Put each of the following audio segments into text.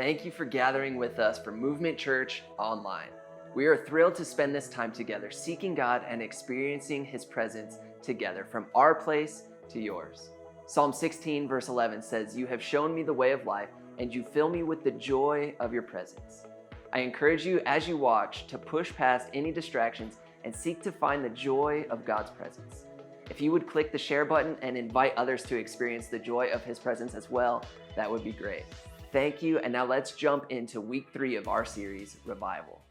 Thank you for gathering with us for Movement Church Online. We are thrilled to spend this time together, seeking God and experiencing His presence together from our place to yours. Psalm 16 verse 11 says, "You have shown me the way of life, and you fill me with the joy of your presence." I encourage you as you watch to push past any distractions and seek to find the joy of God's presence. If you would click the share button and invite others to experience the joy of His presence as well, that would be great. Thank you, and now let's jump into week 3 of our series, Revival.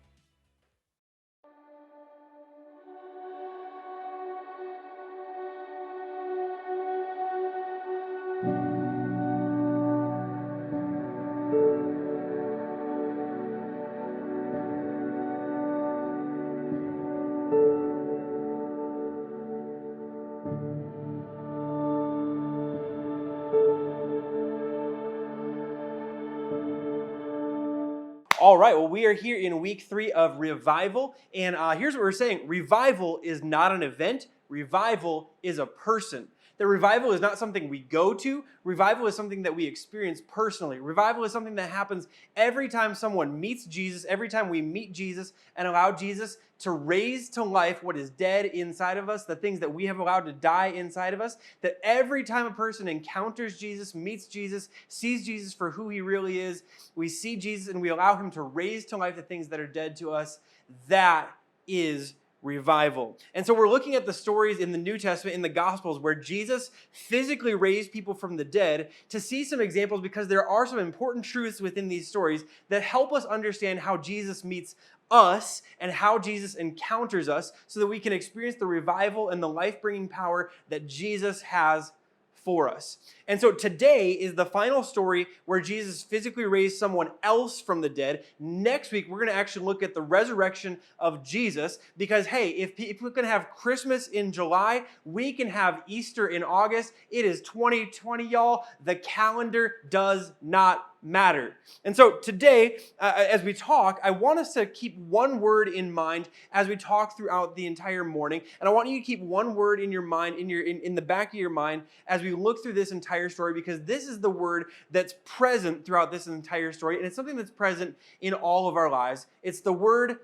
All right, well, we are here in week 3 of Revival, and here's what we're saying. Revival is not an event. Revival is a person. That revival is not something we go to. Revival is something that we experience personally. Revival is something that happens every time someone meets Jesus, every time we meet Jesus and allow Jesus to raise to life what is dead inside of us, the things that we have allowed to die inside of us, that every time a person encounters Jesus, meets Jesus, sees Jesus for who He really is, we see Jesus and we allow Him to raise to life the things that are dead to us. That is revival. And so we're looking at the stories in the New Testament, in the Gospels, where Jesus physically raised people from the dead, to see some examples, because there are some important truths within these stories that help us understand how Jesus meets us and how Jesus encounters us, so that we can experience the revival and the life-bringing power that Jesus has for us. And so today is the final story where Jesus physically raised someone else from the dead. Next week, we're going to actually look at the resurrection of Jesus, because, hey, if we can have Christmas in July, we can have Easter in August. It is 2020, y'all. The calendar does not matter. And so today, as we talk, I want us to keep one word in mind as we talk throughout the entire morning. And I want you to keep one word in your mind, in the back of your mind, as we look through this entire story, because this is the word that's present throughout this entire story. And it's something that's present in all of our lives. It's the word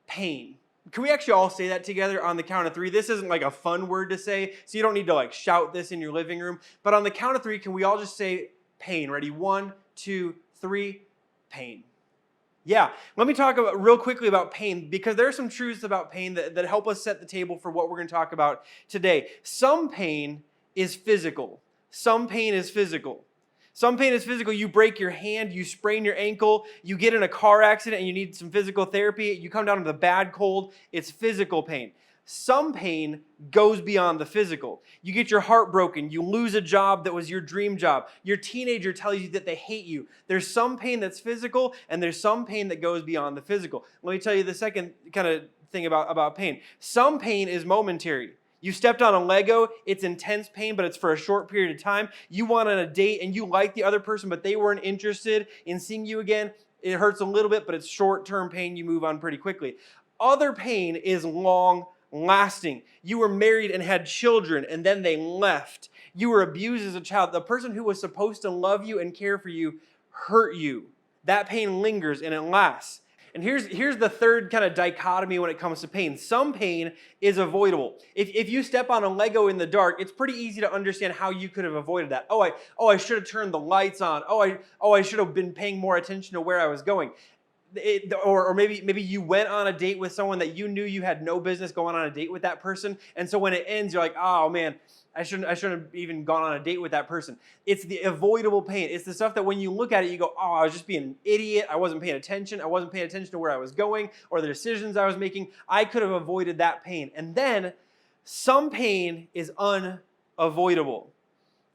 pain. Can we actually all say that together on the count of 3? This isn't like a fun word to say, so you don't need to like shout this in your living room. But on the count of 3, can we all just say pain? Ready? 1, 2, 3, pain. Yeah, let me talk real quickly about pain, because there are some truths about pain that help us set the table for what we're going to talk about today. Some pain is physical. Some pain is physical. Some pain is physical. You break your hand, you sprain your ankle, you get in a car accident and you need some physical therapy, you come down with a bad cold, it's physical pain. Some pain goes beyond the physical. You get your heart broken. You lose a job that was your dream job. Your teenager tells you that they hate you. There's some pain that's physical, and there's some pain that goes beyond the physical. Let me tell you the second kind of thing about pain. Some pain is momentary. You stepped on a Lego, it's intense pain, but it's for a short period of time. You went on a date and you like the other person, but they weren't interested in seeing you again. It hurts a little bit, but it's short-term pain. You move on pretty quickly. Other pain is long-lasting. You were married and had children, and then they left. You were abused as a child. The person who was supposed to love you and care for you hurt you. That pain lingers and it lasts. And here's the third kind of dichotomy when it comes to pain. Some pain is avoidable. If you step on a Lego in the dark, it's pretty easy to understand how you could have avoided that. I should have turned the lights on. I should have been paying more attention to where I was going. Or maybe you went on a date with someone that you knew you had no business going on a date with that person. And so when it ends, you're like, oh man, I shouldn't have even gone on a date with that person. It's the avoidable pain. It's the stuff that when you look at it, you go, oh, I was just being an idiot. I wasn't paying attention. I wasn't paying attention to where I was going or the decisions I was making. I could have avoided that pain. And then some pain is unavoidable.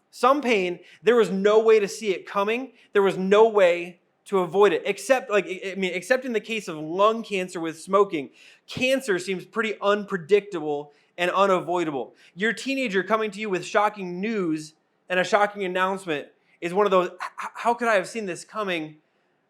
Some pain, there was no way to see it coming. There was no way to avoid it, except in the case of lung cancer with smoking. Cancer seems pretty unpredictable and unavoidable. Your teenager coming to you with shocking news and a shocking announcement is one of those, how could I have seen this coming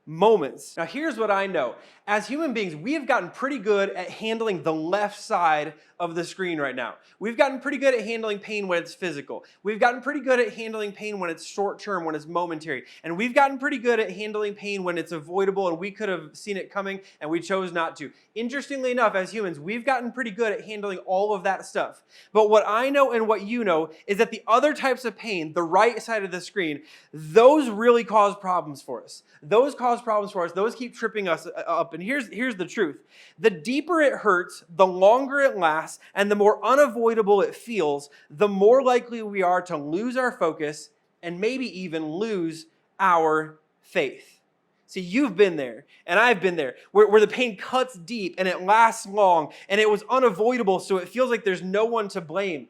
moments? Now, here's what I know. As human beings, we have gotten pretty good at handling the left side of the screen right now. We've gotten pretty good at handling pain when it's physical. We've gotten pretty good at handling pain when it's short term, when it's momentary. And we've gotten pretty good at handling pain when it's avoidable and we could have seen it coming and we chose not to. Interestingly enough, as humans, we've gotten pretty good at handling all of that stuff. But what I know and what you know is that the other types of pain, the right side of the screen, those really cause problems for us. Those cause problems for us. Those keep tripping us up. And here's the truth. The deeper it hurts, the longer it lasts, and the more unavoidable it feels, the more likely we are to lose our focus and maybe even lose our faith. See, you've been there, and I've been there, where the pain cuts deep and it lasts long, and it was unavoidable, so it feels like there's no one to blame.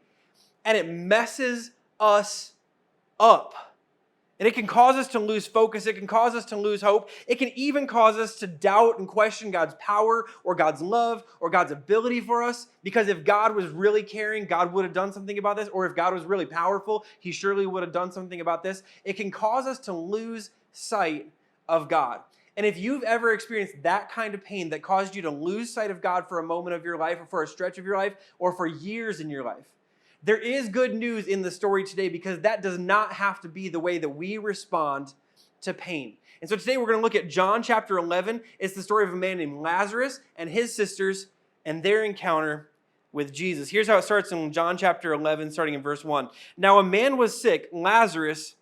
And it messes us up. And it can cause us to lose focus. It can cause us to lose hope. It can even cause us to doubt and question God's power or God's love or God's ability for us. Because if God was really caring, God would have done something about this. Or if God was really powerful, he surely would have done something about this. It can cause us to lose sight of God. And if you've ever experienced that kind of pain that caused you to lose sight of God for a moment of your life or for a stretch of your life or for years in your life, there is good news in the story today because that does not have to be the way that we respond to pain. And so today we're going to look at John chapter 11. It's the story of a man named Lazarus and his sisters and their encounter with Jesus. Here's how it starts in John chapter 11, starting in verse 1. Now a man was sick, Lazarus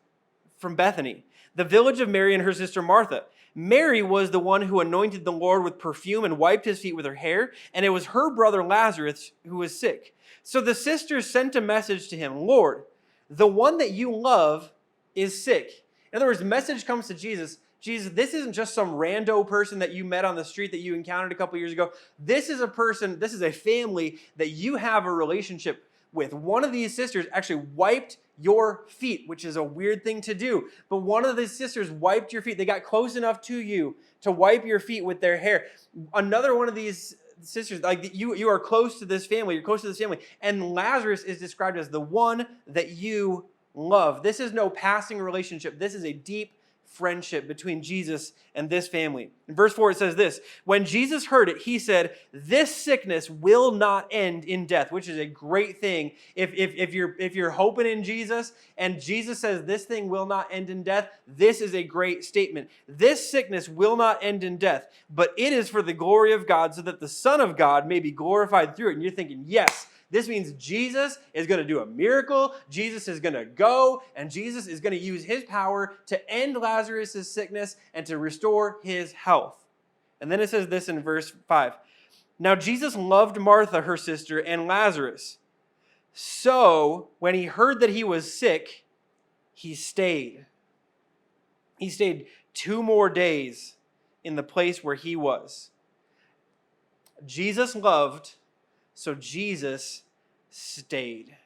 from Bethany, the village of Mary and her sister Martha. Mary was the one who anointed the Lord with perfume and wiped his feet with her hair, and it was her brother Lazarus who was sick. So the sisters sent a message to him, Lord, the one that you love is sick. In other words, the message comes to Jesus. Jesus, this isn't just some rando person that you met on the street that you encountered a couple years ago. This is a person, this is a family that you have a relationship with. One of these sisters actually wiped your feet, which is a weird thing to do. But one of the sisters wiped your feet. They got close enough to you to wipe your feet with their hair. Another one of these sisters, like you are close to this family. You're close to this family. And Lazarus is described as the one that you love. This is no passing relationship. This is a deep friendship between Jesus and this family. In verse 4, it says this, when Jesus heard it, he said, this sickness will not end in death, which is a great thing. If you're hoping in Jesus and Jesus says this thing will not end in death, this is a great statement. This sickness will not end in death, but it is for the glory of God so that the Son of God may be glorified through it. And you're thinking, yes, this means Jesus is going to do a miracle. Jesus is going to go, and Jesus is going to use his power to end Lazarus' sickness and to restore his health. And then it says this in verse 5. Now Jesus loved Martha, her sister, and Lazarus. So when he heard that he was sick, he stayed. He stayed 2 more days in the place where he was. Jesus loved, so Jesus stayed.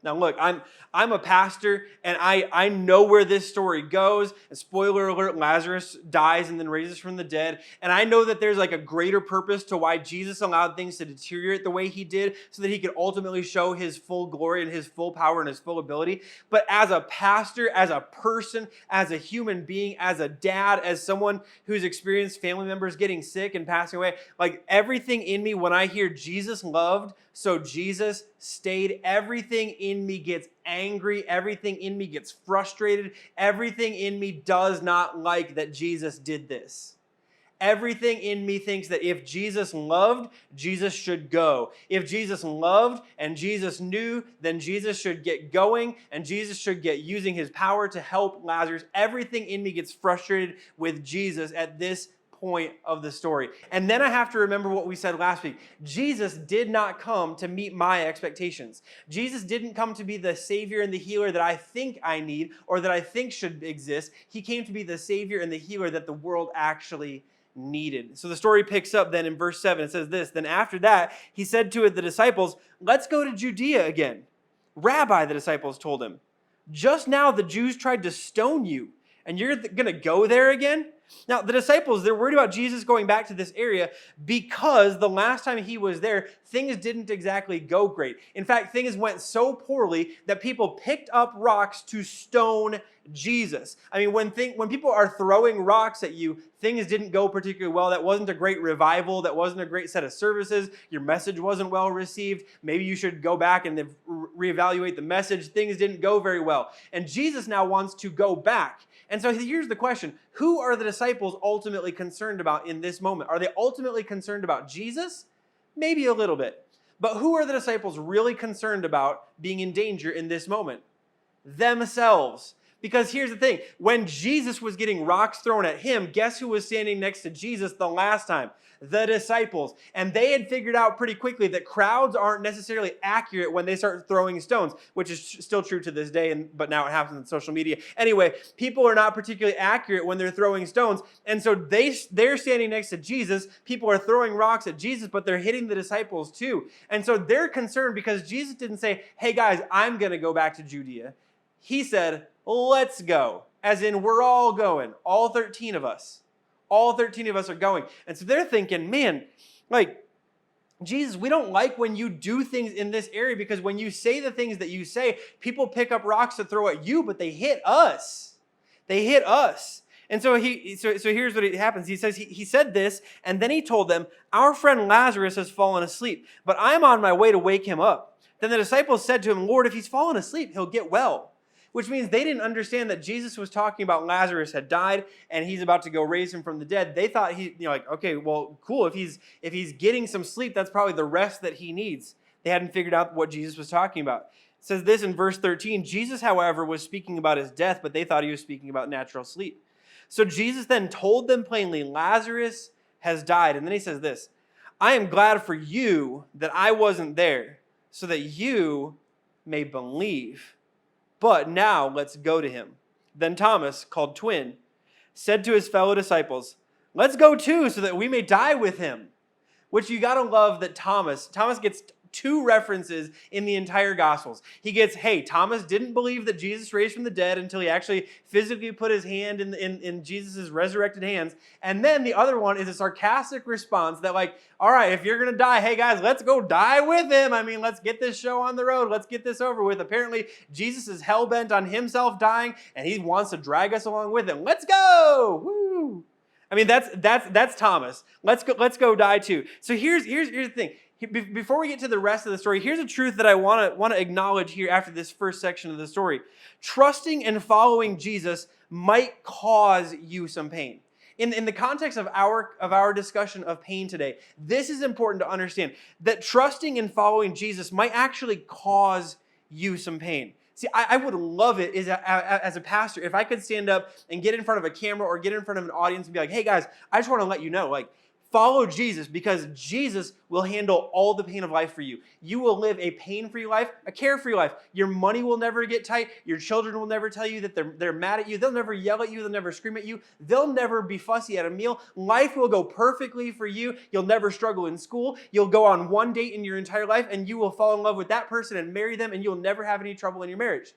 Now look, I'm a pastor, and I know where this story goes. And spoiler alert, Lazarus dies and then raises from the dead. And I know that there's like a greater purpose to why Jesus allowed things to deteriorate the way he did so that he could ultimately show his full glory and his full power and his full ability. But as a pastor, as a person, as a human being, as a dad, as someone who's experienced family members getting sick and passing away, like everything in me, when I hear Jesus loved, so Jesus stayed, everything in me gets angry. Everything in me gets frustrated. Everything in me does not like that Jesus did this. Everything in me thinks that if Jesus loved, Jesus should go. If Jesus loved and Jesus knew, then Jesus should get going and Jesus should get using his power to help Lazarus. Everything in me gets frustrated with Jesus at this point of the story. And then I have to remember what we said last week. Jesus did not come to meet my expectations. Jesus didn't come to be the Savior and the healer that I think I need or that I think should exist. He came to be the Savior and the healer that the world actually needed. So the story picks up then in verse 7. It says this, then after that, he said to the disciples, let's go to Judea again. Rabbi, the disciples told him, just now the Jews tried to stone you, and you're going to go there again? Now, the disciples, they're worried about Jesus going back to this area because the last time he was there, things didn't exactly go great. In fact, things went so poorly that people picked up rocks to stone Jesus. I mean, when people are throwing rocks at you, things didn't go particularly well. That wasn't a great revival. That wasn't a great set of services. Your message wasn't well received. Maybe you should go back and reevaluate the message. Things didn't go very well. And Jesus now wants to go back. And so here's the question. Who are the disciples ultimately concerned about in this moment? Are they ultimately concerned about Jesus? Maybe a little bit. But who are the disciples really concerned about being in danger in this moment? Themselves. Because here's the thing. When Jesus was getting rocks thrown at him, guess who was standing next to Jesus the last time? The disciples. And they had figured out pretty quickly that crowds aren't necessarily accurate when they start throwing stones, which is still true to this day, but now it happens on social media. Anyway, people are not particularly accurate when they're throwing stones. And so they're standing next to Jesus. People are throwing rocks at Jesus, but they're hitting the disciples too. And so they're concerned because Jesus didn't say, hey guys, I'm going to go back to Judea. He said, let's go. As in, we're all going. All 13 of us. All 13 of us are going. And so they're thinking, man, like, Jesus, we don't like when you do things in this area because when you say the things that you say, people pick up rocks to throw at you, but they hit us. They hit us. And so here's what happens. He says, he said this, and then he told them, our friend Lazarus has fallen asleep, but I'm on my way to wake him up. Then the disciples said to him, Lord, if he's fallen asleep, he'll get well. Which means they didn't understand that Jesus was talking about Lazarus had died and he's about to go raise him from the dead. They thought okay, well, cool. If he's getting some sleep, that's probably the rest that he needs. They hadn't figured out what Jesus was talking about. It says this in verse 13. Jesus, however, was speaking about his death, but they thought he was speaking about natural sleep. So Jesus then told them plainly, Lazarus has died. And then he says this, I am glad for you that I wasn't there, so that you may believe. But now let's go to him. Then Thomas, called Twin, said to his fellow disciples, let's go too, so that we may die with him. Which you got to love that Thomas gets two references in the entire Gospels. He gets, hey, Thomas didn't believe that Jesus raised from the dead until he actually physically put his hand in Jesus' resurrected hands. And then the other one is a sarcastic response that like, all right, if you're going to die, hey guys, let's go die with him. I mean, let's get this show on the road. Let's get this over with. Apparently, Jesus is hell-bent on himself dying, and he wants to drag us along with him. Let's go! Woo! I mean, that's Thomas. Let's go die too. So here's the thing. Before we get to the rest of the story, here's a truth that I want to acknowledge here after this first section of the story. Trusting and following Jesus might cause you some pain. In the context of our discussion of pain today, this is important to understand that trusting and following Jesus might actually cause you some pain. See, I would love it as a pastor if I could stand up and get in front of a camera or get in front of an audience and be like, hey guys, I just want to let you know, like, follow Jesus because Jesus will handle all the pain of life for you. You will live a pain-free life, a carefree life. Your money will never get tight. Your children will never tell you that they're mad at you. They'll never yell at you. They'll never scream at you. They'll never be fussy at a meal. Life will go perfectly for you. You'll never struggle in school. You'll go on one date in your entire life and you will fall in love with that person and marry them and you'll never have any trouble in your marriage.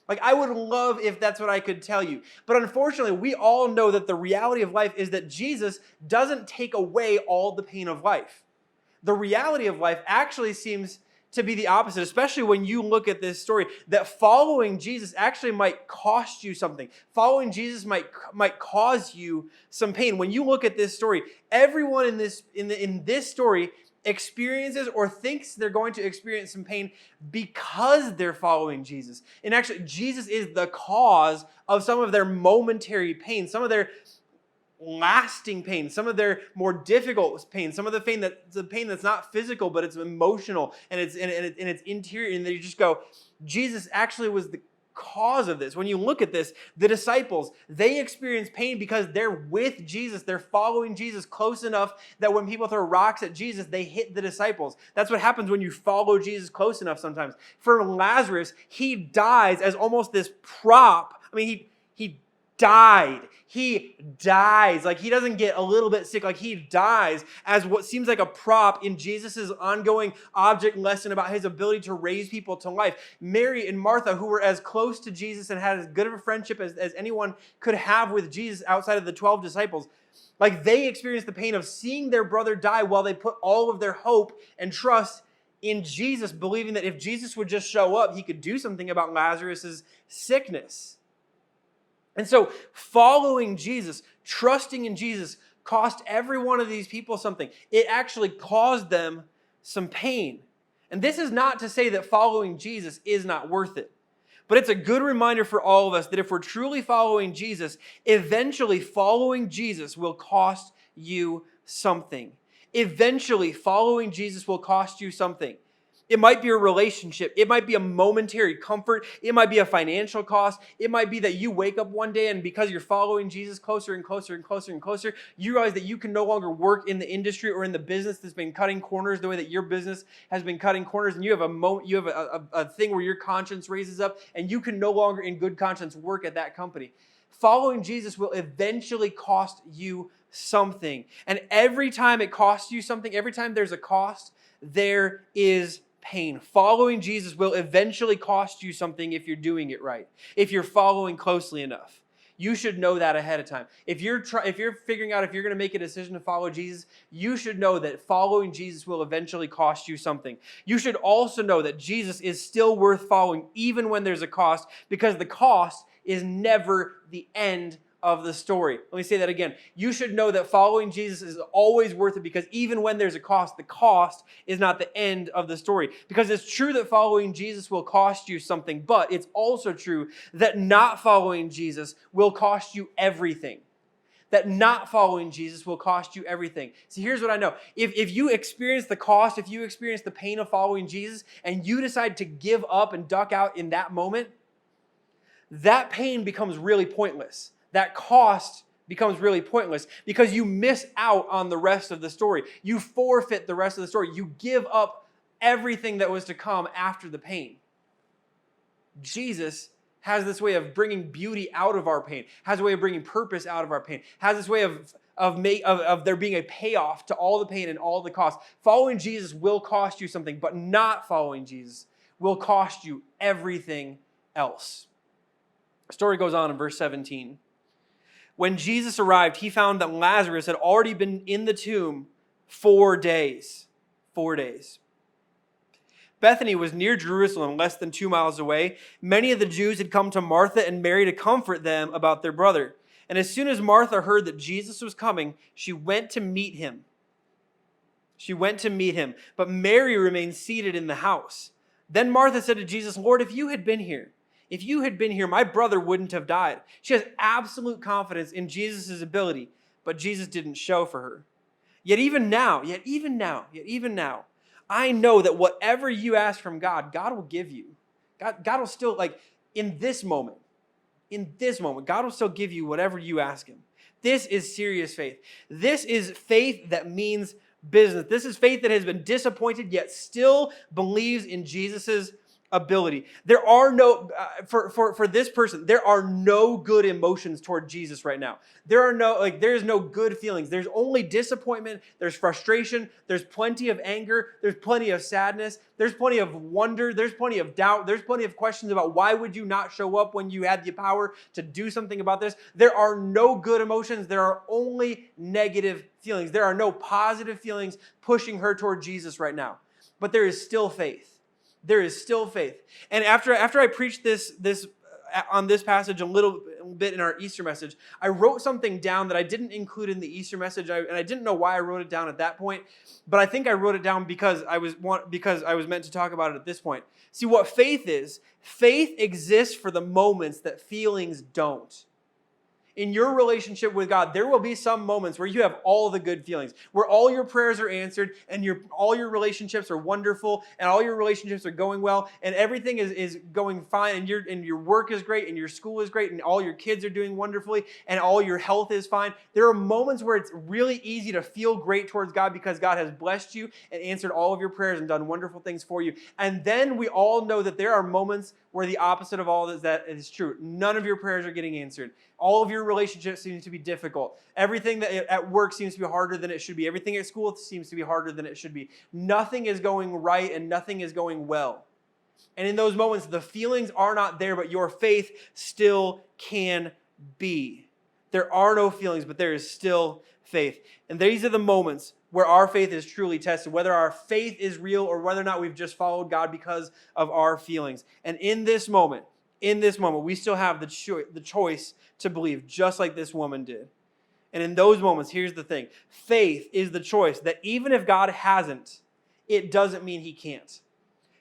Like, I would love if that's what I could tell you. But unfortunately, we all know that the reality of life is that Jesus doesn't take away all the pain of life. The reality of life actually seems to be the opposite, especially when you look at this story, that following Jesus actually might cost you something. Following Jesus might cause you some pain. When you look at this story, everyone in this story experiences or thinks they're going to experience some pain because they're following Jesus. And actually, Jesus is the cause of some of their momentary pain, some of their lasting pain, some of their more difficult pain, some of the pain that's not physical, but it's emotional and it's interior. And you just go, Jesus actually was the cause of this. When you look at this, the disciples, they experience pain because they're with Jesus. They're following Jesus close enough that when people throw rocks at Jesus, they hit the disciples. That's what happens when you follow Jesus close enough sometimes. For Lazarus, he dies as almost this prop. I mean, he died. He dies. Like, he doesn't get a little bit sick. Like, he dies as what seems like a prop in Jesus' ongoing object lesson about his ability to raise people to life. Mary and Martha, who were as close to Jesus and had as good of a friendship as anyone could have with Jesus outside of the 12 disciples, like, they experienced the pain of seeing their brother die while they put all of their hope and trust in Jesus, believing that if Jesus would just show up, he could do something about Lazarus' sickness. And so following Jesus, trusting in Jesus, cost every one of these people something. It actually caused them some pain. And this is not to say that following Jesus is not worth it. But it's a good reminder for all of us that if we're truly following Jesus, eventually following Jesus will cost you something. Eventually following Jesus will cost you something. It might be a relationship. It might be a momentary comfort. It might be a financial cost. It might be that you wake up one day and because you're following Jesus closer and closer and closer and closer, you realize that you can no longer work in the industry or in the business that's been cutting corners the way that your business has been cutting corners, and you have a thing where your conscience raises up and you can no longer in good conscience work at that company. Following Jesus will eventually cost you something. And every time it costs you something, every time there's a cost, there is pain. Following Jesus will eventually cost you something if you're doing it right, if you're following closely enough. You should know that ahead of time. If you're figuring out if you're going to make a decision to follow Jesus, you should know that following Jesus will eventually cost you something. You should also know that Jesus is still worth following even when there's a cost, because the cost is never the end of the story. Let me say that again. You should know that following Jesus is always worth it, because even when there's a cost, the cost is not the end of the story. Because it's true that following Jesus will cost you something, but it's also true that not following Jesus will cost you everything. That not following Jesus will cost you everything. See, here's what I know. If you experience the cost, if you experience the pain of following Jesus, and you decide to give up and duck out in that moment, that pain becomes really pointless. That cost becomes really pointless because you miss out on the rest of the story. You forfeit the rest of the story. You give up everything that was to come after the pain. Jesus has this way of bringing beauty out of our pain, has a way of bringing purpose out of our pain, has this way of there being a payoff to all the pain and all the cost. Following Jesus will cost you something, but not following Jesus will cost you everything else. The story goes on in verse 17. When Jesus arrived, he found that Lazarus had already been in the tomb 4 days. 4 days. Bethany was near Jerusalem, less than 2 miles away. Many of the Jews had come to Martha and Mary to comfort them about their brother. And as soon as Martha heard that Jesus was coming, she went to meet him. But Mary remained seated in the house. Then Martha said to Jesus, "Lord, if you had been here, my brother wouldn't have died." She has absolute confidence in Jesus' ability, but Jesus didn't show for her. Yet even now, I know that whatever you ask from God, God will give you. God will still, in this moment, God will still give you whatever you ask him. This is serious faith. This is faith that means business. This is faith that has been disappointed, yet still believes in Jesus' ability. There are no, for this person, there are no good emotions toward Jesus right now. There's no good feelings. There's only disappointment. There's frustration. There's plenty of anger. There's plenty of sadness. There's plenty of wonder. There's plenty of doubt. There's plenty of questions about why would you not show up when you had the power to do something about this. There are no good emotions. There are only negative feelings. There are no positive feelings pushing her toward Jesus right now. But there is still faith. There is still faith. And after I preached this on this passage a little bit in our Easter message, I wrote something down that I didn't include in the Easter message, and I didn't know why I wrote it down at that point, but I think I wrote it down because I was meant to talk about it at this point. See, what faith is, faith exists for the moments that feelings don't. In your relationship with God, there will be some moments where you have all the good feelings, where all your prayers are answered and all your relationships are wonderful and all your relationships are going well and everything is going fine and your work is great and your school is great and all your kids are doing wonderfully and all your health is fine. There are moments where it's really easy to feel great towards God because God has blessed you and answered all of your prayers and done wonderful things for you. And then we all know that there are moments where the opposite of all that is true. None of your prayers are getting answered. All of your relationships seem to be difficult. Everything that at work seems to be harder than it should be. Everything at school seems to be harder than it should be. Nothing is going right and nothing is going well. And in those moments, the feelings are not there, but your faith still can be. There are no feelings, but there is still faith. And these are the moments where our faith is truly tested, whether our faith is real or whether or not we've just followed God because of our feelings. And in this moment, we still have the choice to believe, just like this woman did. And in those moments, here's the thing. Faith is the choice that even if God hasn't, it doesn't mean he can't.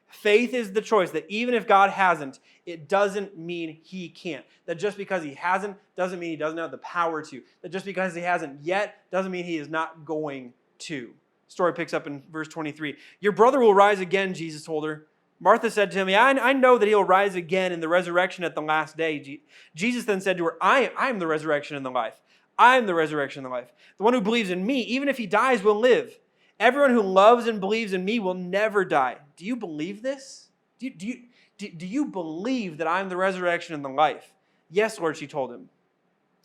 Faith is the choice that even if God hasn't, it doesn't mean he can't. That just because he hasn't doesn't mean he doesn't have the power to. That just because he hasn't yet doesn't mean he is not going to. Story picks up in verse 23. Your brother will rise again, Jesus told her. Martha said to him, yeah, I know that he'll rise again in the resurrection at the last day. Jesus then said to her, I am the resurrection and the life. I am the resurrection and the life. The one who believes in me, even if he dies, will live. Everyone who loves and believes in me will never die. Do you believe this? Do you believe that I am the resurrection and the life? Yes, Lord, she told him.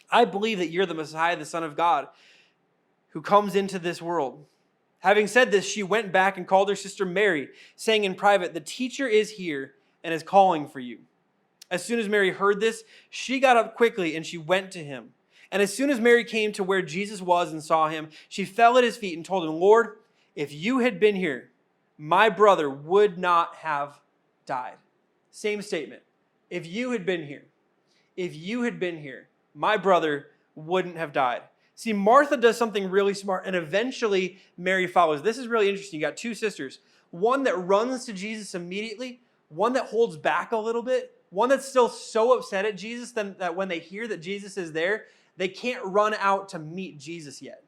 I believe that you're the Messiah, the Son of God, who comes into this world. Having said this, she went back and called her sister Mary, saying in private, the teacher is here and is calling for you. As soon as Mary heard this, she got up quickly and she went to him. And as soon as Mary came to where Jesus was and saw him, she fell at his feet and told him, Lord, if you had been here, my brother would not have died. Same statement. If you had been here, my brother wouldn't have died. See, Martha does something really smart, and eventually Mary follows. This is really interesting. You got two sisters, one that runs to Jesus immediately, one that holds back a little bit, one that's still so upset at Jesus that when they hear that Jesus is there, they can't run out to meet Jesus yet.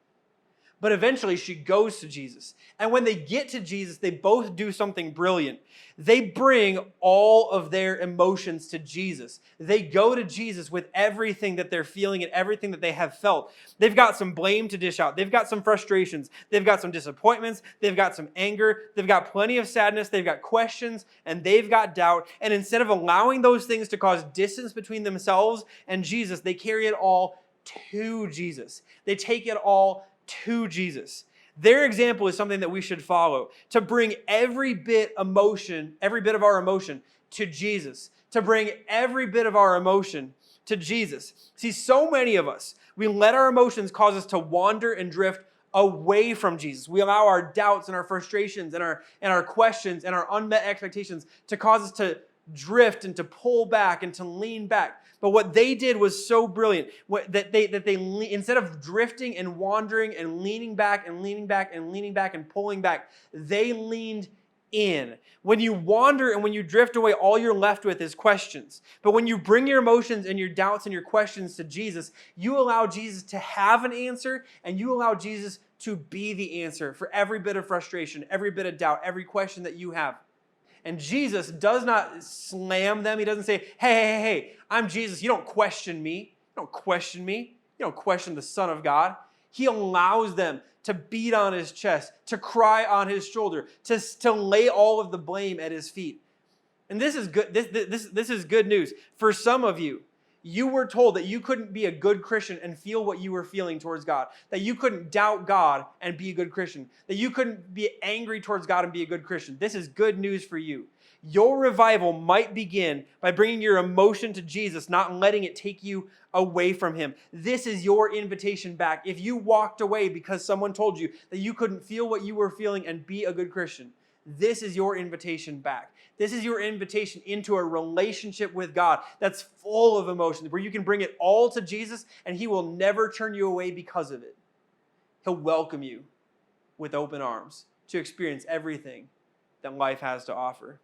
But eventually she goes to Jesus. And when they get to Jesus, they both do something brilliant. They bring all of their emotions to Jesus. They go to Jesus with everything that they're feeling and everything that they have felt. They've got some blame to dish out. They've got some frustrations. They've got some disappointments. They've got some anger. They've got plenty of sadness. They've got questions and they've got doubt. And instead of allowing those things to cause distance between themselves and Jesus, they carry it all to Jesus. They take it all to Jesus. Their example is something that we should follow, to bring every bit of our emotion to Jesus, to bring every bit of our emotion to Jesus. See, so many of us, we let our emotions cause us to wander and drift away from Jesus. We allow our doubts and our frustrations and our questions and our unmet expectations to cause us to drift and to pull back and to lean back. But what they did was so brilliant that they instead of drifting and wandering and leaning back and leaning back and leaning back and pulling back, they leaned in. When you wander and when you drift away, all you're left with is questions. But when you bring your emotions and your doubts and your questions to Jesus, you allow Jesus to have an answer and you allow Jesus to be the answer for every bit of frustration, every bit of doubt, every question that you have. And Jesus does not slam them. He doesn't say, hey, I'm Jesus. You don't question me. You don't question me. You don't question the Son of God. He allows them to beat on his chest, to cry on his shoulder, to lay all of the blame at his feet. And this is good. This is good news. For some of you, you were told that you couldn't be a good Christian and feel what you were feeling towards God, that you couldn't doubt God and be a good Christian, that you couldn't be angry towards God and be a good Christian. This is good news for you. Your revival might begin by bringing your emotion to Jesus, not letting it take you away from him. This is your invitation back. If you walked away because someone told you that you couldn't feel what you were feeling and be a good Christian, this is your invitation back. This is your invitation into a relationship with God that's full of emotions, where you can bring it all to Jesus and he will never turn you away because of it. He'll welcome you with open arms to experience everything that life has to offer.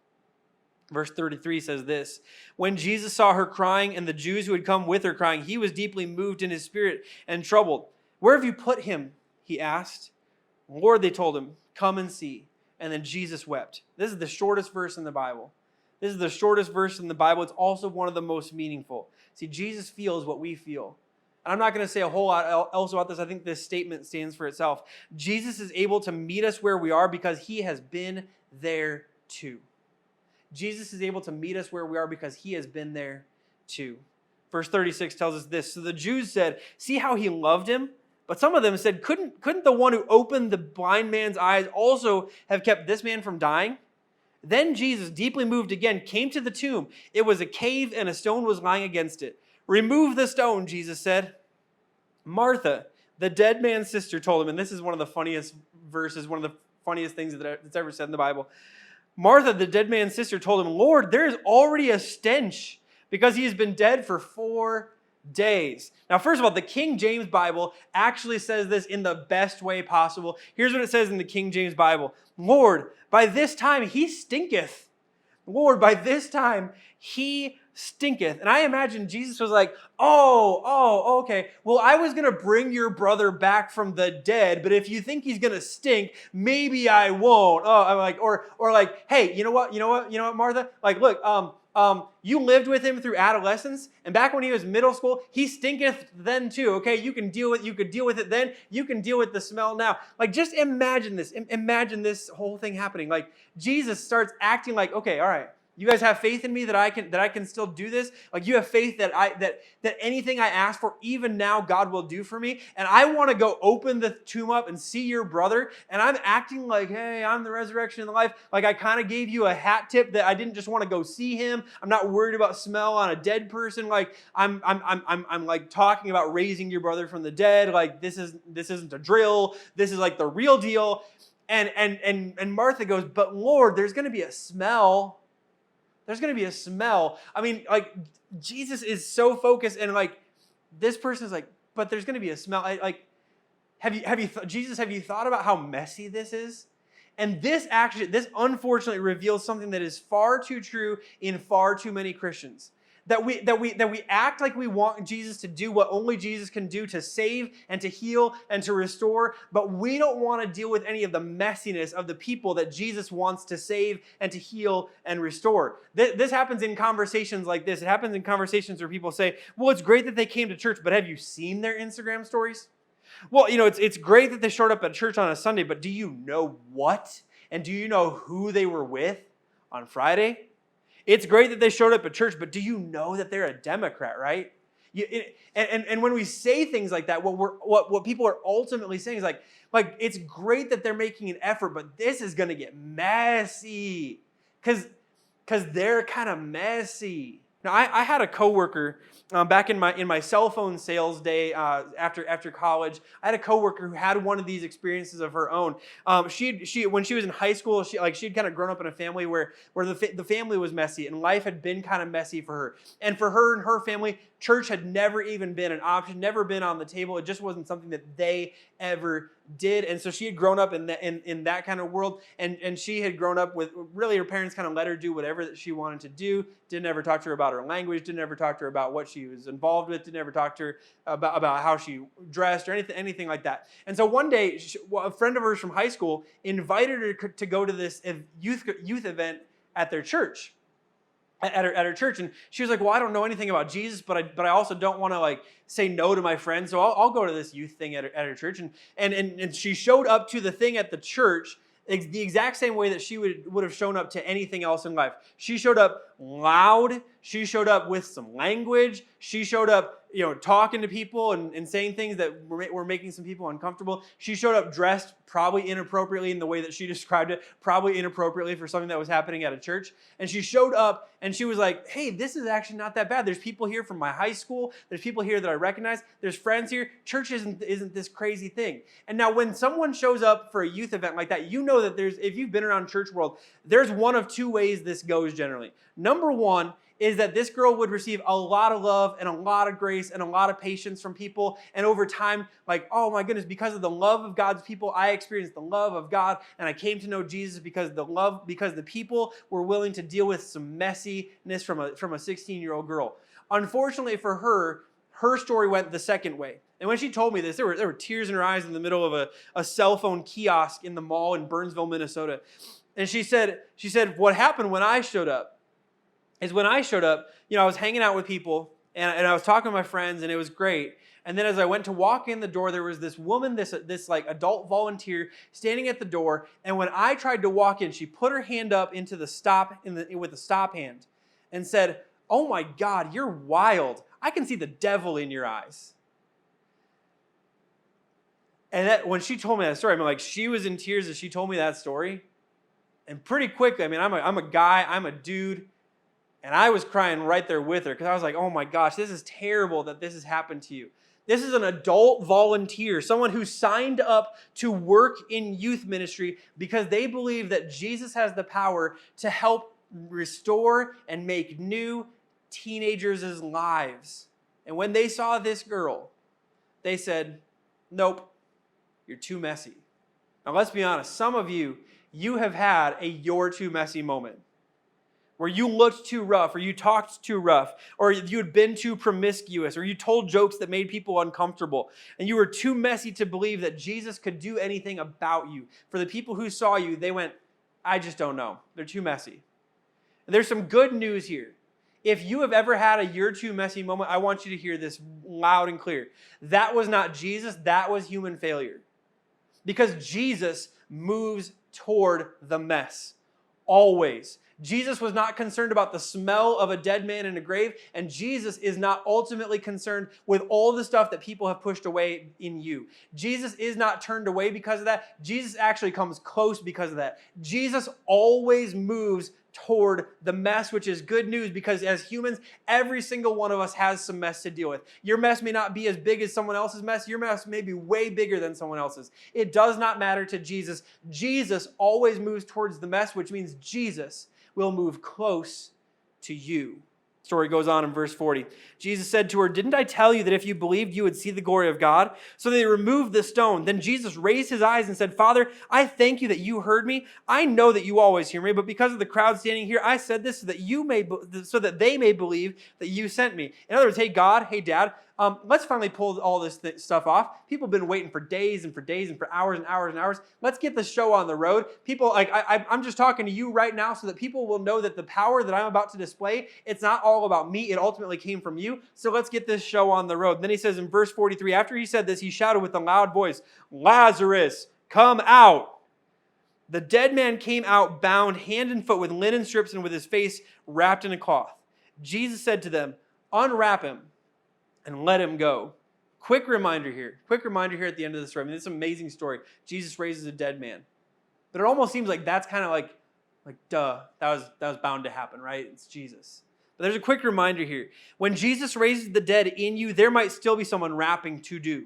Verse 33 says this, when Jesus saw her crying and the Jews who had come with her crying, he was deeply moved in his spirit and troubled. Where have you put him? He asked. Lord, they told him, come and see. And then Jesus wept. This is the shortest verse in the Bible. It's also one of the most meaningful. See, Jesus feels what we feel. And I'm not going to say a whole lot else about this. I think this statement stands for itself. Jesus is able to meet us where we are because he has been there too. Jesus is able to meet us where we are because he has been there too. Verse 36 tells us this. So the Jews said, see how he loved him? But some of them said, couldn't the one who opened the blind man's eyes also have kept this man from dying? Then Jesus, deeply moved again, came to the tomb. It was a cave and a stone was lying against it. Remove the stone, Jesus said. Martha, the dead man's sister, told him, and this is one of the funniest verses, one of the funniest things that's ever said in the Bible. Martha, the dead man's sister, told him, Lord, there is already a stench because he has been dead for 4 days. Now, first of all, the King James Bible actually says this in the best way possible. Here's what it says in the King James Bible. Lord, by this time he stinketh. Lord, by this time he stinketh. And I imagine Jesus was like, okay. Well, I was going to bring your brother back from the dead, but if you think he's going to stink, maybe I won't. Oh, I'm like, or like, hey, you know what, Martha? Like, look, you lived with him through adolescence, and back when he was middle school, he stinketh then too. Okay, you could deal with it then. You can deal with the smell now. Like, just imagine this. Imagine this whole thing happening. Like, Jesus starts acting like, okay, all right. You guys have faith in me that I can still do this? Like, you have faith that anything I ask for, even now, God will do for me. And I want to go open the tomb up and see your brother. And I'm acting like, hey, I'm the resurrection and the life. Like, I kind of gave you a hat tip that I didn't just want to go see him. I'm not worried about smell on a dead person. Like, I'm like talking about raising your brother from the dead. Like, this isn't a drill. This is like the real deal. And Martha goes, but Lord, there's going to be a smell. There's going to be a smell. I mean, like, Jesus is so focused, and like, this person's like, but there's going to be a smell. Have you thought about how messy this is? And this unfortunately reveals something that is far too true in far too many Christians. That we act like we want Jesus to do what only Jesus can do to save and to heal and to restore, but we don't want to deal with any of the messiness of the people that Jesus wants to save and to heal and restore. This happens in conversations like this. It happens in conversations where people say, well, it's great that they came to church, but have you seen their Instagram stories? Well, it's great that they showed up at church on a Sunday, but do you know what? And do you know who they were with on Friday? It's great that they showed up at church, but do you know that they're a Democrat, right? And when we say things like that, what people are ultimately saying is like it's great that they're making an effort, but this is going to get messy because they're kind of messy. Now, I had a coworker back in my cell phone sales day after college. I had a coworker who had one of these experiences of her own. She when she was in high school, she'd kind of grown up in a family where the family was messy and life had been kind of messy for her. And for her and her family, church had never even been an option, never been on the table. It just wasn't something that they ever did. And so she had grown up in that kind of world, and she had grown up with, really, her parents kind of let her do whatever that she wanted to do. Didn't ever talk to her about her language, didn't ever talk to her about what she was involved with, didn't ever talk to her about how she dressed or anything like that. And so one day, a friend of hers from high school invited her to go to this youth event at their church. At her church, and she was like, well, I don't know anything about Jesus, but I also don't want to like say no to my friends, so I'll go to this youth thing at her church. And she showed up to the thing at the church the exact same way that she would have shown up to anything else in life. She showed up loud. She showed up with some language. She showed up, talking to people and saying things that were making some people uncomfortable. She showed up dressed probably inappropriately in the way that she described it, probably inappropriately for something that was happening at a church. And she showed up and she was like, hey, this is actually not that bad. There's people here from my high school. There's people here that I recognize. There's friends here. Church isn't this crazy thing. And now when someone shows up for a youth event like that, you know that if you've been around church world, there's one of two ways this goes generally. Number one is that this girl would receive a lot of love and a lot of grace and a lot of patience from people. And over time, like, oh my goodness, because of the love of God's people, I experienced the love of God. And I came to know Jesus because the people were willing to deal with some messiness from a 16-year-old girl. Unfortunately for her story went the second way. And when she told me this, there were tears in her eyes in the middle of a cell phone kiosk in the mall in Burnsville, Minnesota. And she said, what happened when I showed up is when I showed up, I was hanging out with people and I was talking to my friends and it was great. And then as I went to walk in the door, there was this woman, this like adult volunteer standing at the door. And when I tried to walk in, she put her hand up into the stop with the stop hand and said, oh my God, you're wild. I can see the devil in your eyes. And that when she told me that story, I mean, like, she was in tears as she told me that story. And pretty quickly, I mean, I'm a guy, I'm a dude, and I was crying right there with her because I was like, oh my gosh, this is terrible that this has happened to you. This is an adult volunteer, someone who signed up to work in youth ministry because they believe that Jesus has the power to help restore and make new teenagers' lives. And when they saw this girl, they said, nope, you're too messy. Now let's be honest, some of you have had a you're too messy moment where you looked too rough, or you talked too rough, or you had been too promiscuous, or you told jokes that made people uncomfortable, and you were too messy to believe that Jesus could do anything about you. For the people who saw you, they went, I just don't know. They're too messy. And there's some good news here. If you have ever had a you're too messy moment, I want you to hear this loud and clear. That was not Jesus, that was human failure. Because Jesus moves toward the mess, always. Jesus was not concerned about the smell of a dead man in a grave, and Jesus is not ultimately concerned with all the stuff that people have pushed away in you. Jesus is not turned away because of that. Jesus actually comes close because of that. Jesus always moves toward the mess, which is good news because as humans, every single one of us has some mess to deal with. Your mess may not be as big as someone else's mess. Your mess may be way bigger than someone else's. It does not matter to Jesus. Jesus always moves towards the mess, which means Jesus will move close to you. Story goes on in verse 40. Jesus said to her, didn't I tell you that if you believed, you would see the glory of God? So they removed the stone. Then Jesus raised his eyes and said, Father, I thank you that you heard me. I know that you always hear me, but because of the crowd standing here, I said this so that they may believe that you sent me. In other words, hey God, hey Dad, let's finally pull all this stuff off. People have been waiting for days and for days and for hours and hours and hours. Let's get the show on the road. People, I'm just talking to you right now so that people will know that the power that I'm about to display, it's not all about me. It ultimately came from you. So let's get this show on the road. And then he says in verse 43, after he said this, he shouted with a loud voice, Lazarus, come out. The dead man came out bound hand and foot with linen strips and with his face wrapped in a cloth. Jesus said to them, unwrap him and let him go. Quick reminder here at the end of this story. I mean, this amazing story. Jesus raises a dead man. But it almost seems like that's kind of like duh, that was bound to happen, right? It's Jesus. But there's a quick reminder here. When Jesus raises the dead in you, there might still be some unwrapping to do.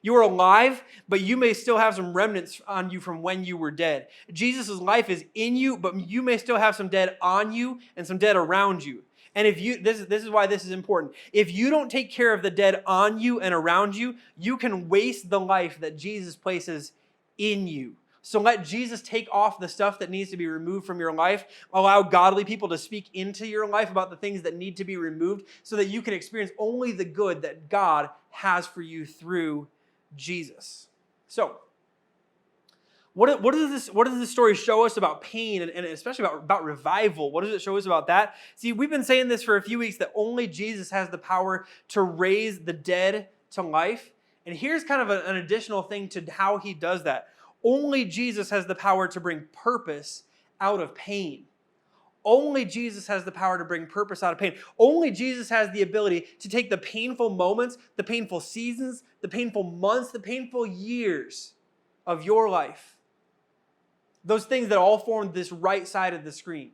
You are alive, but you may still have some remnants on you from when you were dead. Jesus' life is in you, but you may still have some dead on you and some dead around you. And this is why this is important. If you don't take care of the dead on you and around you, you can waste the life that Jesus places in you. So let Jesus take off the stuff that needs to be removed from your life. Allow godly people to speak into your life about the things that need to be removed so that you can experience only the good that God has for you through Jesus. So, what does this story show us about pain and especially about revival? What does it show us about that? See, we've been saying this for a few weeks that only Jesus has the power to raise the dead to life. And here's kind of an additional thing to how he does that. Only Jesus has the power to bring purpose out of pain. Only Jesus has the power to bring purpose out of pain. Only Jesus has the ability to take the painful moments, the painful seasons, the painful months, the painful years of your life. Those things that all form this right side of the screen.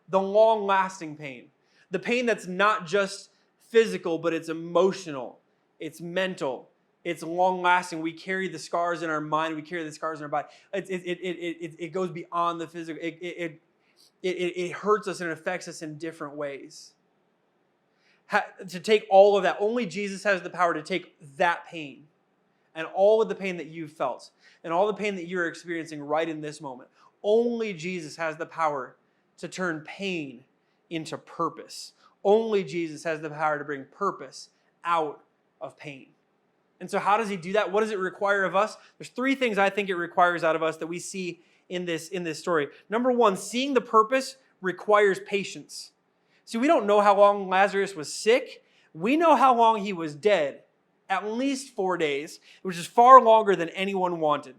The long-lasting pain. The pain that's not just physical, but it's emotional. It's mental. It's long-lasting. We carry the scars in our mind. We carry the scars in our body. It goes beyond the physical. It hurts us and it affects us in different ways. To take all of that, only Jesus has the power to take that pain and all of the pain that you've felt and all the pain that you're experiencing right in this moment. Only Jesus has the power to turn pain into purpose. Only Jesus has the power to bring purpose out of pain. And so how does he do that? What does it require of us? There's three things I think it requires out of us that we see in this story. Number one, seeing the purpose requires patience. See, we don't know how long Lazarus was sick. We know how long he was dead. At least 4 days, which is far longer than anyone wanted.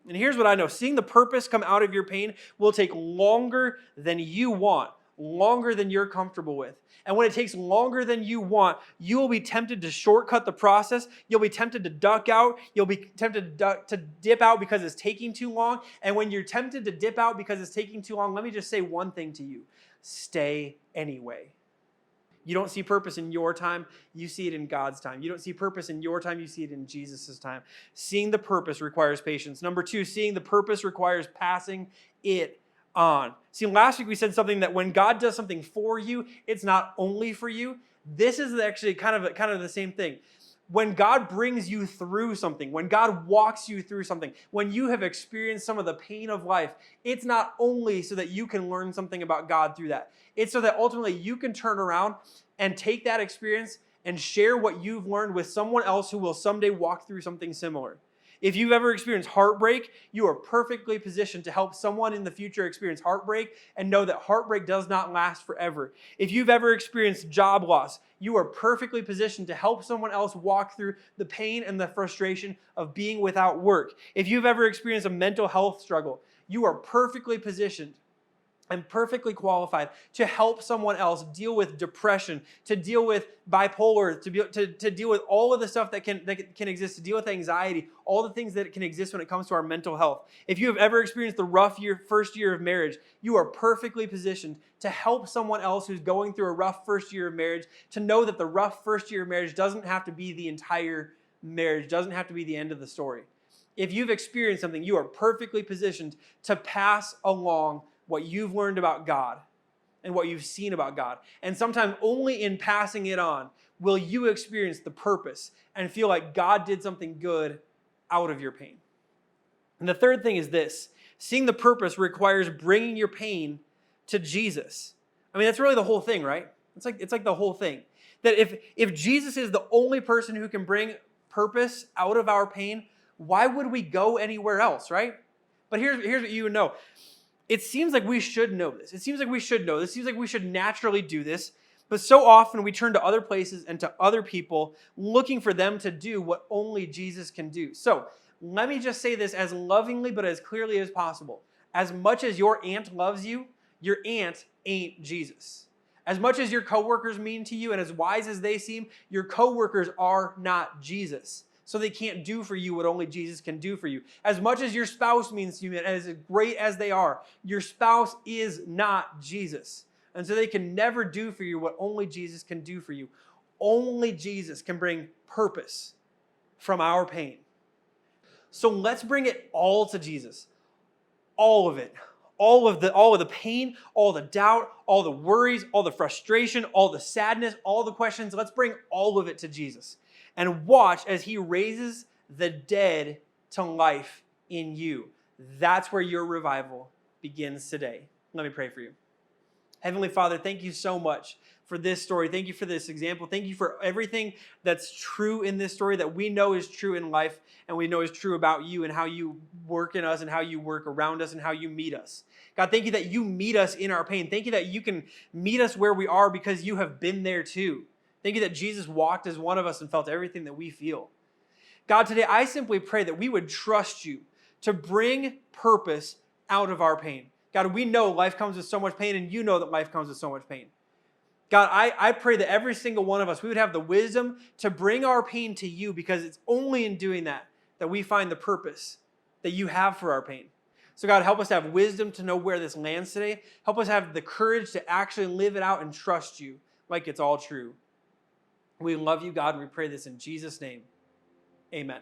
And here's what I know. Seeing the purpose come out of your pain will take longer than you want. longer than you're comfortable with. And when it takes longer than you want, you will be tempted to shortcut the process. You'll be tempted to duck out. You'll be tempted to dip out because it's taking too long. And when you're tempted to dip out because it's taking too long, let me just say one thing to you. Stay anyway. You don't see purpose in your time, you see it in God's time. You don't see purpose in your time, you see it in Jesus' time. Seeing the purpose requires patience. Number 2, seeing the purpose requires passing it on. See, last week we said something that when God does something for you, it's not only for you. This is actually kind of the same thing. When God brings you through something, when God walks you through something, when you have experienced some of the pain of life, it's not only so that you can learn something about God through that. It's so that ultimately you can turn around and take that experience and share what you've learned with someone else who will someday walk through something similar. If you've ever experienced heartbreak, you are perfectly positioned to help someone in the future experience heartbreak and know that heartbreak does not last forever. If you've ever experienced job loss, you are perfectly positioned to help someone else walk through the pain and the frustration of being without work. If you've ever experienced a mental health struggle, you are perfectly positioned and perfectly qualified to help someone else deal with depression, to deal with bipolar, to deal with all of the stuff that can exist, to deal with anxiety, all the things that can exist when it comes to our mental health. If you have ever experienced the first year of marriage, you are perfectly positioned to help someone else who's going through a rough first year of marriage to know that the rough first year of marriage doesn't have to be the entire marriage, doesn't have to be the end of the story. If you've experienced something, you are perfectly positioned to pass along what you've learned about God and what you've seen about God. And sometimes only in passing it on will you experience the purpose and feel like God did something good out of your pain. And the third thing is this: seeing the purpose requires bringing your pain to Jesus. I mean, that's really the whole thing, right? It's like the whole thing. That if Jesus is the only person who can bring purpose out of our pain, why would we go anywhere else, right? But here's what you would know. It seems like we should know this. It seems like we should know this. It seems like we should naturally do this. But so often we turn to other places and to other people looking for them to do what only Jesus can do. So let me just say this as lovingly but as clearly as possible. As much as your aunt loves you, your aunt ain't Jesus. As much as your coworkers mean to you and as wise as they seem, your coworkers are not Jesus. So they can't do for you what only Jesus can do for you. As much as your spouse means to you, and as great as they are, your spouse is not Jesus. And so they can never do for you what only Jesus can do for you. Only Jesus can bring purpose from our pain. So let's bring it all to Jesus. All of it. All of the pain, all the doubt, all the worries, all the frustration, all the sadness, all the questions. Let's bring all of it to Jesus. And watch as he raises the dead to life in you. That's where your revival begins today. Let me pray for you. Heavenly Father, thank you so much for this story. Thank you for this example. Thank you for everything that's true in this story that we know is true in life and we know is true about you and how you work in us and how you work around us and how you meet us. God, thank you that you meet us in our pain. Thank you that you can meet us where we are because you have been there too. Thank you that Jesus walked as one of us and felt everything that we feel. God, today I simply pray that we would trust you to bring purpose out of our pain. God, we know life comes with so much pain, and you know that life comes with so much pain. God, I pray that every single one of us, we would have the wisdom to bring our pain to you because it's only in doing that that we find the purpose that you have for our pain. So God, help us to have wisdom to know where this lands today. Help us have the courage to actually live it out and trust you like it's all true. We love you, God, and we pray this in Jesus' name. Amen.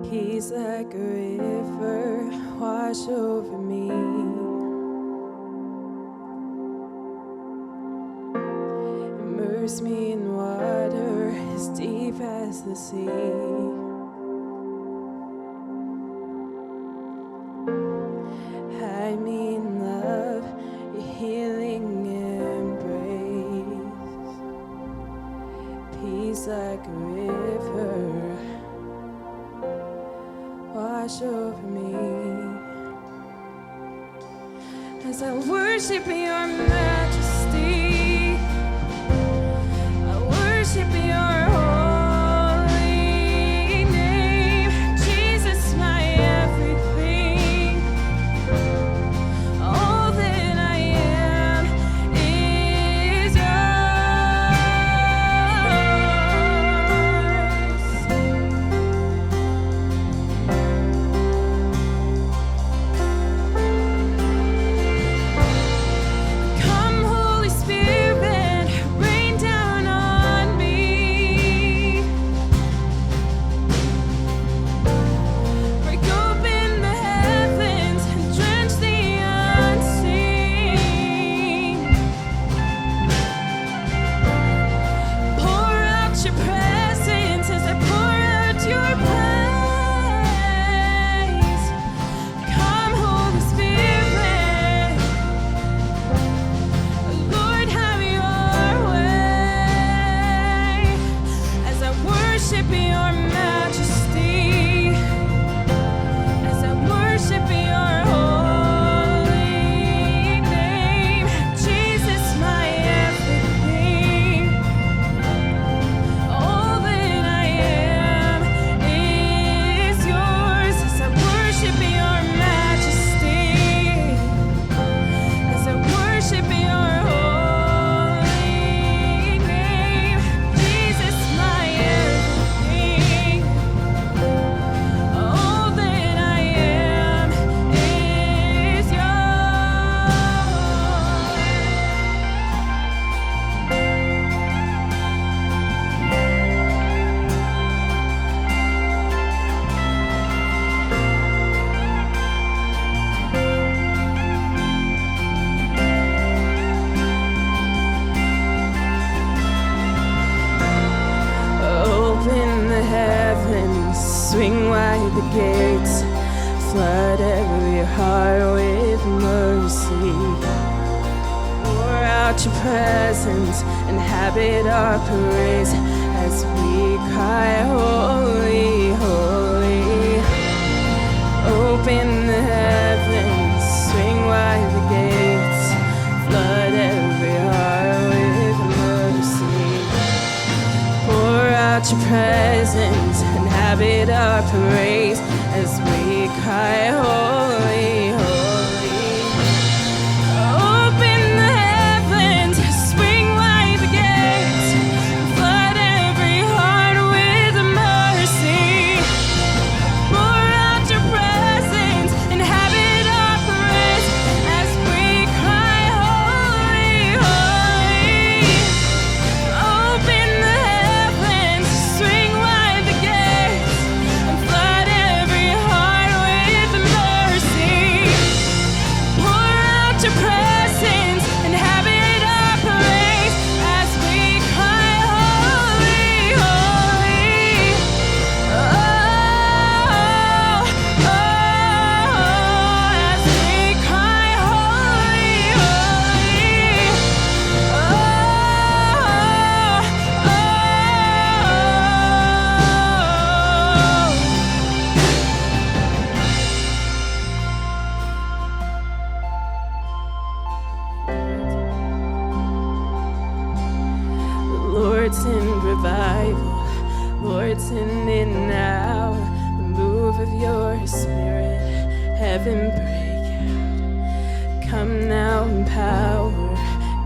Peace like a river wash over me. Immerse me in water as deep as the sea. Hide me in love, your healing embrace. Peace like a river wash over me. as I worship your majesty. I worship your holy name. Jesus, my everything. All that I am is Come, Holy Spirit, rain down on me. Break open the heavens and drench the unseen. Pour out your presence as I pour out your praise. Come, Holy Spirit. Lord, have your way as I worship your majesty, as I worship your holy name. Jesus, my everything. All that I am is yours as I worship your majesty. As I worship your holy name, Jesus, my everything. All that I am is Open the heavens, swing wide the gates, flood every heart with mercy. Pour out your presence, inhabit our praise as we cry, holy, holy. Open the heavens, swing wide the gates, flood every heart with mercy. Pour out your presence, inhabit our praise as we cry, holy, holy. Open the heavens, swing wide the gates, flood every heart with mercy. Pour out your presence, inhabit our praise as we cry, holy, holy. Open the heavens, swing wide the gates, and flood every heart with mercy. Pour out your presence, inhabit our praise as we cry, holy, holy. Oh, oh, as we cry, holy, holy. Lord, send revival. Lord, send it now. The move of your spirit, heaven break out. Come now in power,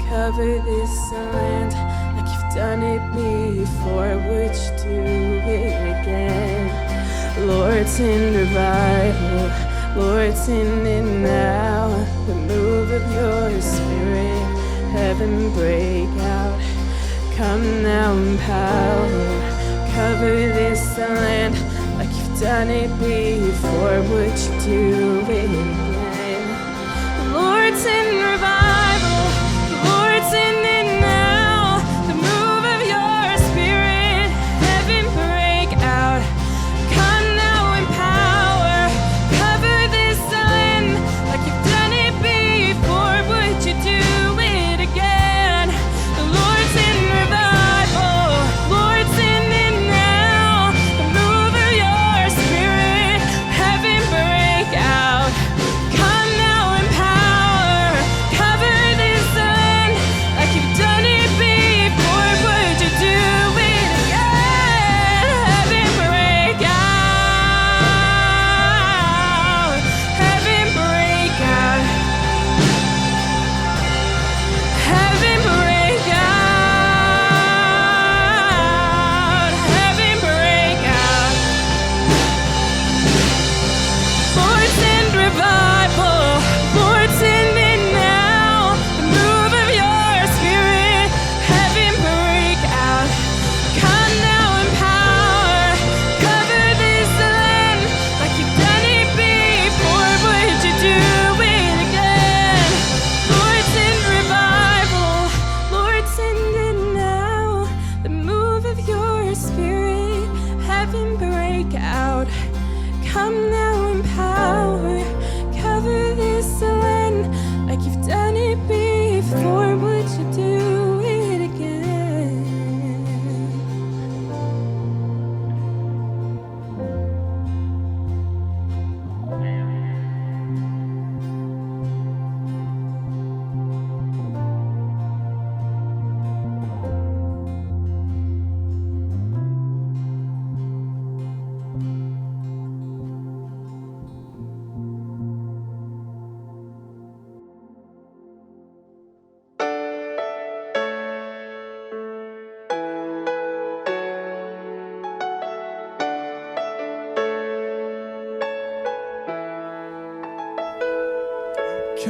cover this land like you've done it before. Would you do it again? Lord, send revival. Lord, send it now. The move of your spirit, heaven break out. Come now in power, cover this land like you've done it before. Would you do it again? Lord, send revival. Lord, send it now. The move of your spirit, heaven break out. Come now in power, cover this land like you've done it before. Would you do it again? Lord, send revival. Lord, send it now. The move of your spirit, heaven break out.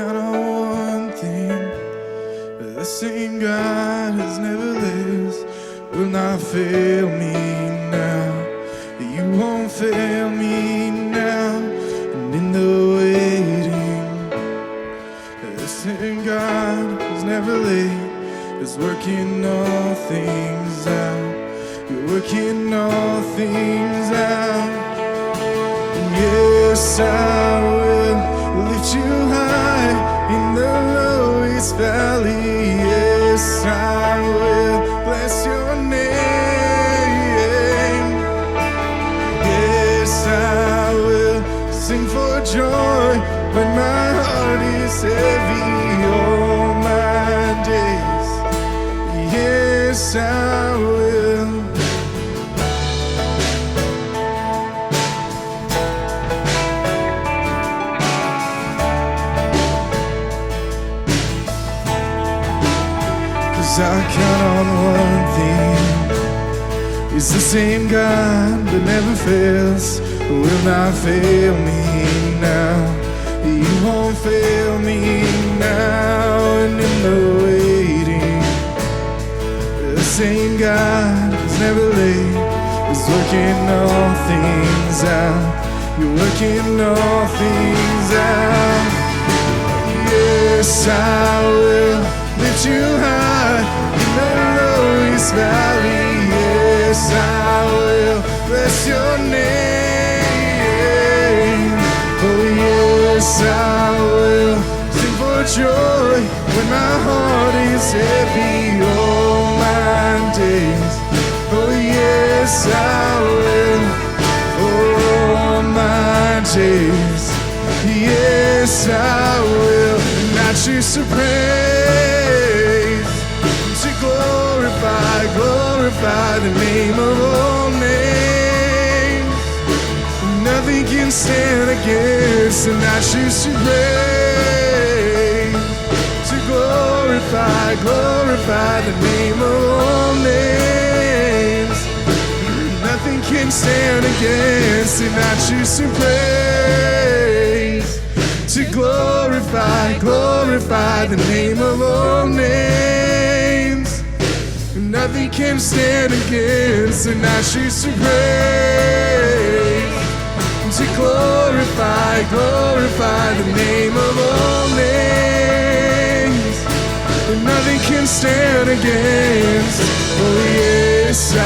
count on one thing. The same God has never left, will not fail me now. You won't fail me now. And in the waiting, the same God has never late, is working all things out. You're working all things out. Yes, I will lift you high in the lowest valley. Yes, I will bless your name. Yes, I will sing for joy when my heart is heavy all my days. Yes, I will. 'Cause I count on one thing. It's the same God that never fails, will not fail me now. You won't fail me now. And in the waiting, the same God is never late, is working all things out. You're working all things out. Yes, I will lift you high in the lowest valley. Yes, I will bless your name. Oh yes, I will sing for joy when my heart is heavy all my days. Oh yes, I will for all my days. Yes, I will. And I choose to praise, to glorify, glorify the name of all names. Nothing can stand against, and I choose to praise, to glorify, glorify the name of all names. Nothing can stand against, and I choose to praise, to glorify, glorify the name of all names. Nothing can stand against, and I choose to praise, to glorify, glorify the name of all names. Nothing can stand against. Oh yes, I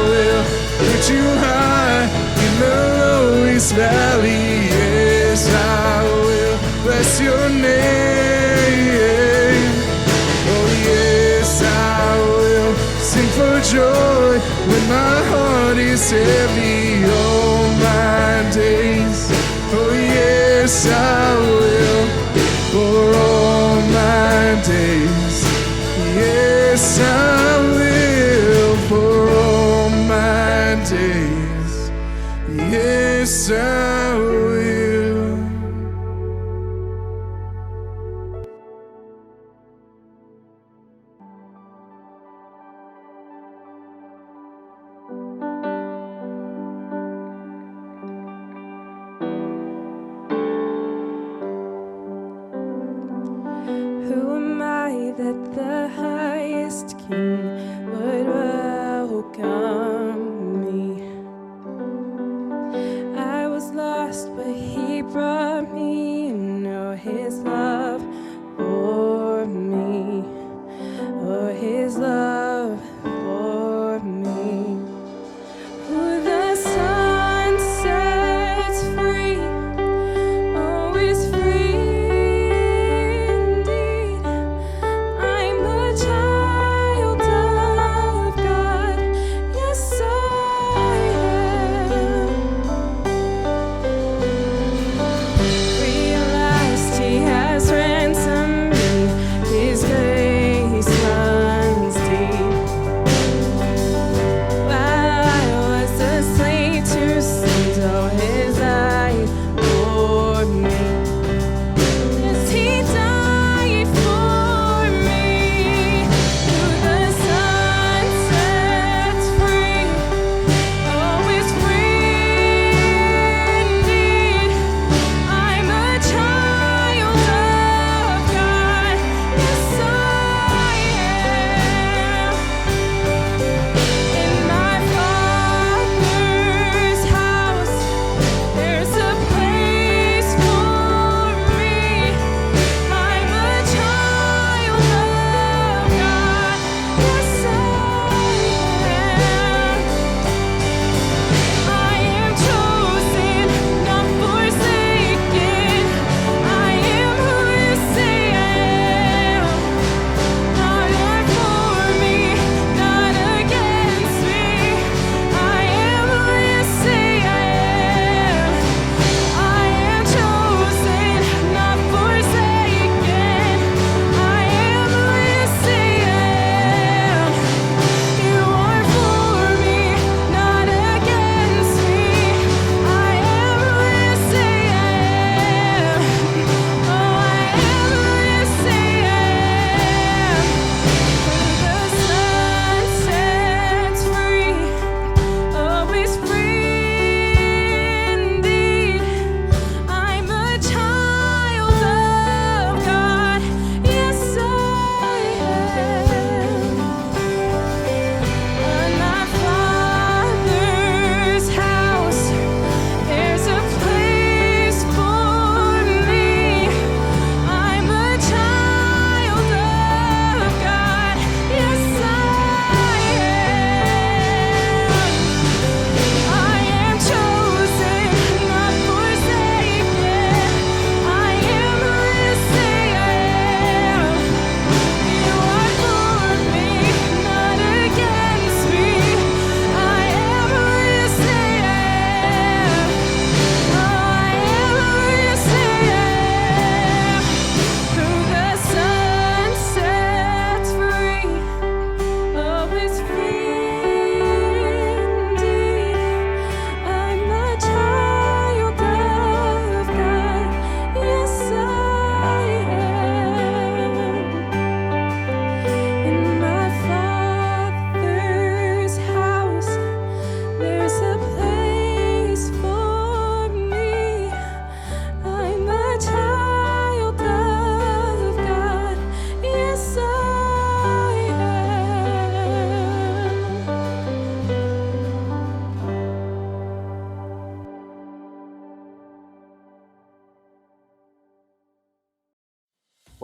will lift you high in the lowest valley. Yes, I will bless your name. Oh yes, I will sing for joy when my heart is heavy all my days. Oh yes, I will for all my days. Yes, I will for all my days. Yes, I will. Who am I that the highest king would welcome me? I was lost, but he brought me. Know his love for me, or his love for me. Who the Son sets free, oh, is free indeed. I'm a child of God, yes I am.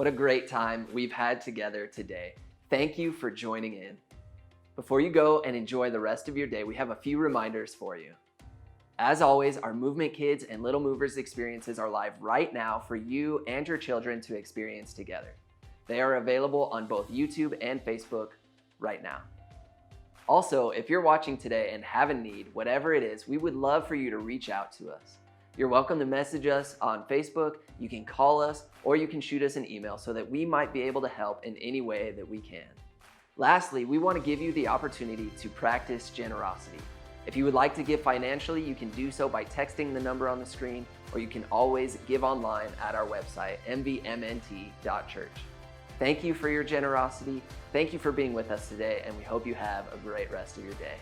What a great time we've had together today. Thank you for joining in. Before you go and enjoy the rest of your day, we have a few reminders for you. As always, our Movement Kids and Little Movers experiences are live right now for you and your children to experience together. They are available on both YouTube and Facebook right now. Also, if you're watching today and have a need, whatever it is, we would love for you to reach out to us. You're welcome to message us on Facebook, you can call us, or you can shoot us an email so that we might be able to help in any way that we can. Lastly, we want to give you the opportunity to practice generosity. If you would like to give financially, you can do so by texting the number on the screen, or you can always give online at our website, mvmnt.church. Thank you for your generosity. Thank you for being with us today, and we hope you have a great rest of your day.